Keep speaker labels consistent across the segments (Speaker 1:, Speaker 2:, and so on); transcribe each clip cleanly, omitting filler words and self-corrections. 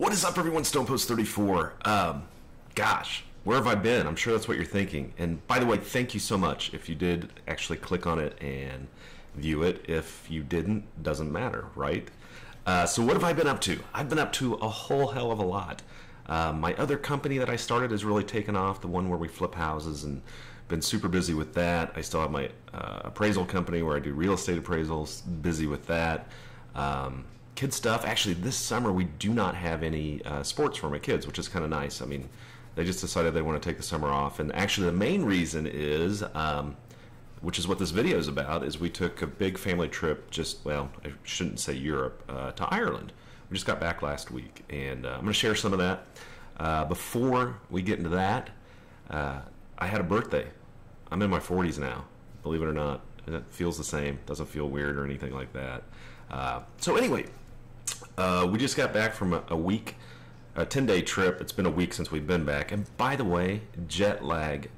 Speaker 1: What is up, everyone? StonePost34. Gosh, where have I been? I'm sure that's what you're thinking. And by the way, thank you so much if you did actually click on it and view it. If you didn't, doesn't matter, right? So what have I been up to? I've been up to a whole hell of a lot. My other company that I started has really taken off, the one where we flip houses, and been super busy with that. I still have my appraisal company where I do real estate appraisals, busy with that. Kid stuff. Actually, this summer we do not have any sports for my kids, which is kind of nice. I mean, they just decided they want to take the summer off. And actually the main reason is, which is what this video is about, is we took a big family trip well, I shouldn't say Europe, to Ireland. We just got back last week, and I'm going to share some of that. Before we get into that, I had a birthday. I'm in my 40s now, believe it or not. And it feels the same. Doesn't feel weird or anything like that. So anyway, we just got back from a 10-day trip. It's been a week since we've been back. And by the way, jet lag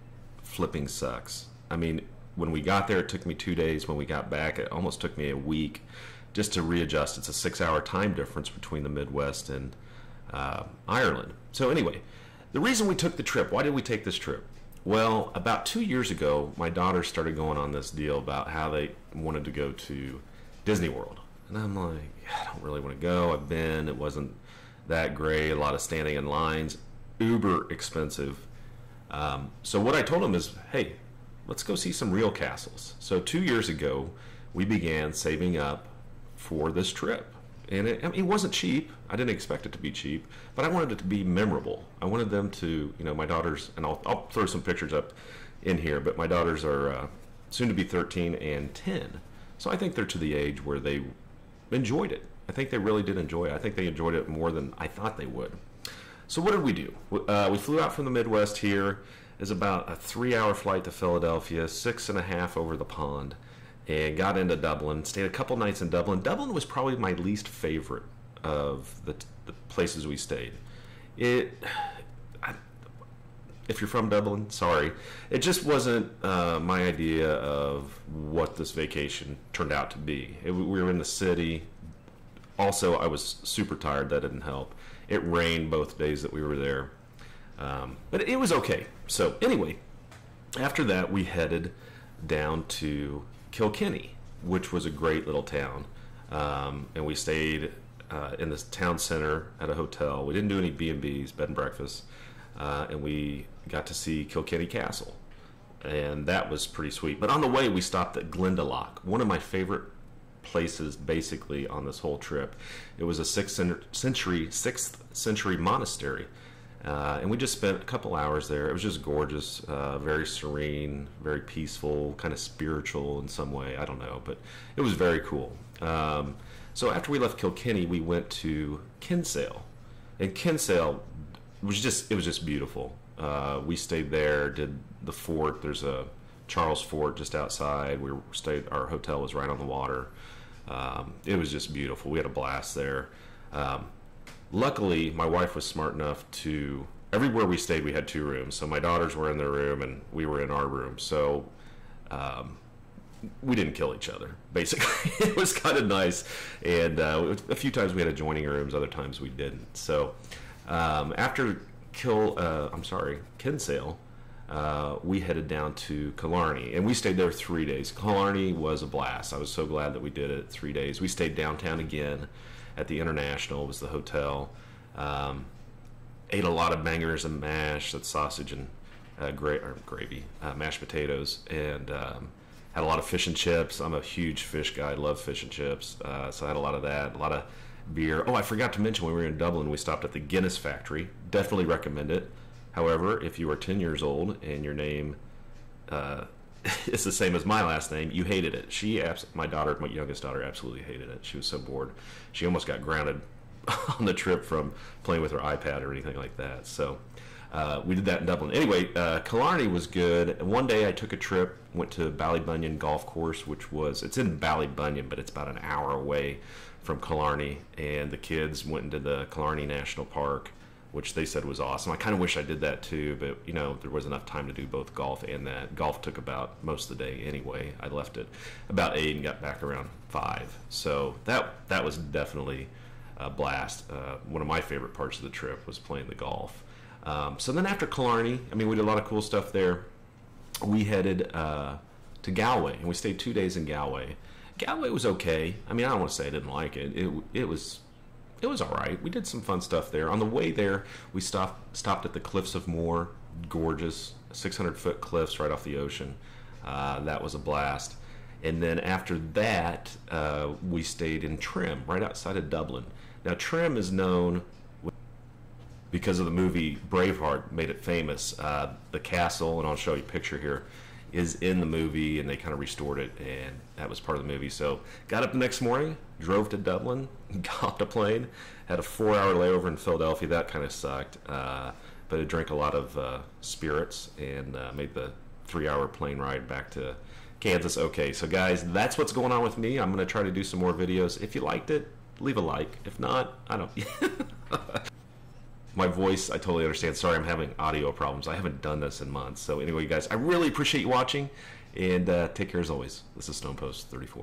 Speaker 1: flipping sucks. I mean, when we got there, it took me 2 days. When we got back, it almost took me a week just to readjust. It's a 6-hour time difference between the Midwest and Ireland. So anyway, the reason we took the trip, why did we take this trip? Well, about 2 years ago, my daughter started going on this deal about how they wanted to go to Disney World. And I'm like, I don't really want to go. I've been. It wasn't that great. A lot of standing in lines. Uber expensive. So what I told him is, hey, let's go see some real castles. So 2 years ago, we began saving up for this trip. And it wasn't cheap. I didn't expect it to be cheap. But I wanted it to be memorable. I wanted them to, my daughters, and I'll throw some pictures up in here, but my daughters are soon to be 13 and 10. So I think they're to the age where they enjoyed it. I think they really did enjoy it. I think they enjoyed it more than I thought they would. So what did we do? We flew out from the Midwest here. It's about a 3-hour flight to Philadelphia, 6.5 over the pond, and got into Dublin. Stayed a couple nights in Dublin. Dublin was probably my least favorite of the places we stayed. If you're from Dublin, sorry. It just wasn't my idea of what this vacation turned out to be. We were in the city. Also, I was super tired. That didn't help. It rained both days that we were there. But it was okay. So anyway, after that, we headed down to Kilkenny, which was a great little town. And we stayed in this town center at a hotel. We didn't do any B&Bs, bed and breakfast. And we got to see Kilkenny Castle, and that was pretty sweet. But on the way, we stopped at Glendalough, one of my favorite places basically on this whole trip. It was a 6th century monastery, and we just spent a couple hours there. It was just gorgeous, very serene, very peaceful, kind of spiritual in some way. I don't know, but it was very cool. So after we left Kilkenny, we went to Kinsale, and Kinsale it was just beautiful. We stayed there, did the fort. There's a Charles Fort just outside. Our hotel was right on the water. It was just beautiful. We had a blast there. Luckily, my wife was smart enough to, everywhere we stayed, we had 2 rooms. So my daughters were in their room and we were in our room. So we didn't kill each other, basically. It was kind of nice. And a few times we had adjoining rooms, other times we didn't. So after Kinsale, we headed down to Killarney, and we stayed there 3 days. Killarney was a blast. I was so glad that we did it 3 days. We stayed downtown again at the International, was the hotel. Ate a lot of bangers and mash, that's sausage and gravy, mashed potatoes, and had a lot of fish and chips. I'm a huge fish guy. I love fish and chips, so I had a lot of that, a lot of beer. Oh, I forgot to mention, when we were in Dublin, we stopped at the Guinness factory. Definitely recommend it. However, if you are 10 years old and your name is the same as my last name, you hated it. My youngest daughter, absolutely hated it. She was so bored. She almost got grounded on the trip from playing with her iPad or anything like that. So we did that in Dublin. Anyway, Killarney was good. One day I took a trip, went to Ballybunion Golf Course, it's in Ballybunion, but it's about an hour away from Killarney, and the kids went into the Killarney National Park, which they said was awesome. I kind of wish I did that too, but there was enough time to do both golf and that. Golf took about most of the day anyway. I left at about 8 and got back around 5. So that was definitely a blast. One of my favorite parts of the trip was playing the golf. So then after Killarney, I mean, we did a lot of cool stuff there. We headed to Galway, and we stayed 2 days in Galway. Galway was okay. I mean, I don't want to say I didn't like it. It was all right. We did some fun stuff there. On the way there, we stopped at the Cliffs of Moher. Gorgeous, 600-foot cliffs right off the ocean. That was a blast. And then after that, we stayed in Trim, right outside of Dublin. Now, Trim is known because of the movie Braveheart, made it famous. The castle, and I'll show you a picture here, is in the movie, and they kind of restored it, and that was part of the movie. So got up the next morning, drove to Dublin, hopped a plane, had a 4-hour layover in Philadelphia. That kind of sucked, but I drank a lot of spirits and made the 3-hour plane ride back to Kansas. Okay, so guys, that's what's going on with me. I'm going to try to do some more videos. If you liked it, leave a like. If not, I don't... My voice, I totally understand. Sorry, I'm having audio problems. I haven't done this in months. So anyway, guys, I really appreciate you watching, and take care as always. This is StonePost 34.